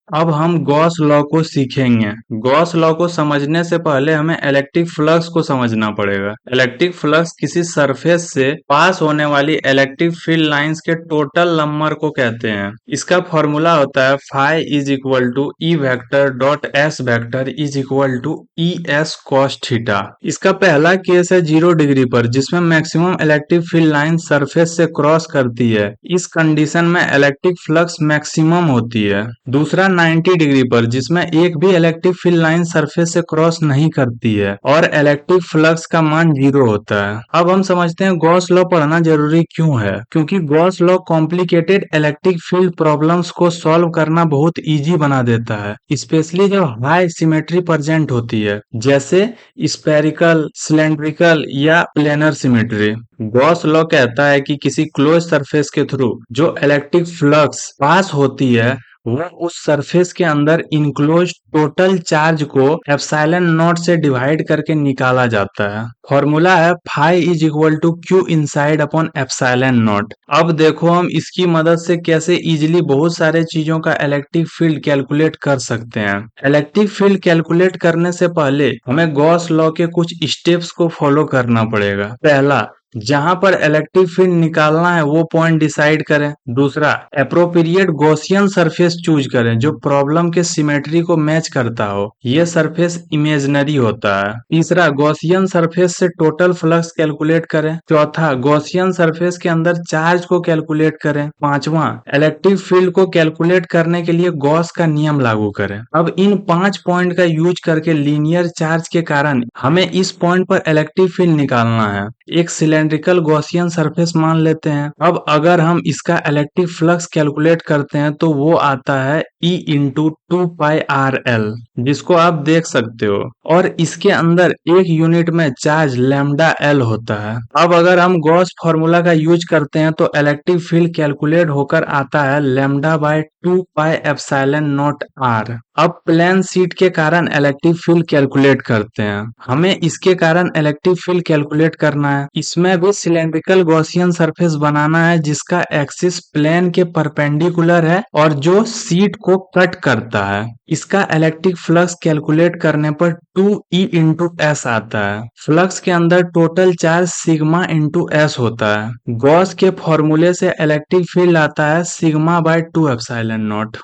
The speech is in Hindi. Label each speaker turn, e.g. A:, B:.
A: अब हम गॉस लॉ को सीखेंगे। गॉस लॉ को समझने से पहले हमें इलेक्ट्रिक फ्लक्स को समझना पड़ेगा। इलेक्ट्रिक फ्लक्स किसी सरफेस से पास होने वाली इलेक्ट्रिक फील्ड लाइंस के टोटल नंबर को कहते हैं। इसका फॉर्मूला होता है phi is equal to E vector dot S vector is equal to E S cos theta. इसका पहला केस है 0 डिग्री पर, जिसमें maximum electric field line surface से क्रॉस करती है। इस कंडीशन में इलेक्ट्रिक फ्लक्स मैक्सिमम होती है। दूसरा 90 डिग्री पर, जिसमें एक भी इलेक्ट्रिक फील्ड लाइन सरफेस से क्रॉस नहीं करती है और इलेक्ट्रिक फ्लक्स का मान 0 होता है। अब हम समझते हैं गॉस लॉ पढ़ना जरूरी क्यों है। क्योंकि Gauss law complicated electric field problems को सॉल्व करना बहुत इजी बना देता है, स्पेशली जब हाई सिमेट्री प्रेजेंट होती है, जैसे स्फेरिकल, सिलेंड्रिकल या प्लेनर सिमेट्री। गॉस लॉ कहता है कि किसी क्लोज सरफेस के थ्रू जो इलेक्ट्रिक फ्लक्स पास होती है वो उस सरफेस के अंदर इनक्लोज टोटल चार्ज को एप्सिलॉन नॉट से डिवाइड करके निकाला जाता है। फॉर्मूला है phi is equal to q inside upon epsilon naught. अब देखो हम इसकी मदद से कैसे इजीली बहुत सारे चीजों का इलेक्ट्रिक फील्ड कैलकुलेट कर सकते हैं। इलेक्ट्रिक फील्ड कैलकुलेट करने से पहले हमें गॉस लॉ के कुछ स्टेप्स को फॉलो करना पड़ेगा। पहला, जहां पर इलेक्ट्रिक फील्ड निकालना है वो पॉइंट डिसाइड करें। दूसरा, एप्रोप्रिएट गॉसियन सरफेस चूज करें जो प्रॉब्लम के सिमेट्री को मैच करता हो। ये सरफेस इमेजिनरी होता है। तीसरा, गॉसियन सरफेस से टोटल फ्लक्स कैलकुलेट करें। चौथा, गॉसियन सरफेस के अंदर चार्ज को कैलकुलेट करें। पांचवा, इलेक्ट्रिक फील्ड को कैलकुलेट करने के लिए गॉस का नियम लागू करें। अब इन 5 पॉइंट का यूज करके लीनियर चार्ज के कारण हमें इस पॉइंट पर इलेक्ट्रिक फील्ड निकालना है। एक सिलेंड्रिकल गॉसियन सरफेस मान लेते हैं। अब अगर हम इसका इलेक्ट्रिक फ्लक्स कैलकुलेट करते हैं तो वो आता है E इंटू 2πRL, जिसको आप देख सकते हो, और इसके अंदर एक यूनिट में चार्ज लैम्डा L होता है। अब अगर हम गॉस फॉर्मूला का यूज करते हैं तो इलेक्ट्रिक फील्ड कैलकुलेट होकर आता है λ/2πε0r। अब प्लेन शीट के कारण इलेक्ट्रिक फील्ड कैलकुलेट करते हैं। हमें इसके कारण इलेक्ट्रिक फील्ड कैलकुलेट करना है। इसमें भी सिलेंड्रिकल गॉसियन सरफेस बनाना है जिसका एक्सिस प्लेन के परपेंडिकुलर है और जो शीट को कट करता है। इसका इलेक्ट्रिक फ्लक्स कैलकुलेट करने पर 2E इंटू एस आता है। फ्लक्स के अंदर total charge sigma into S होता है। गॉस के फॉर्मूले से इलेक्ट्रिक फील्ड आता है सिग्मा/2 एप्सिलॉन नॉट।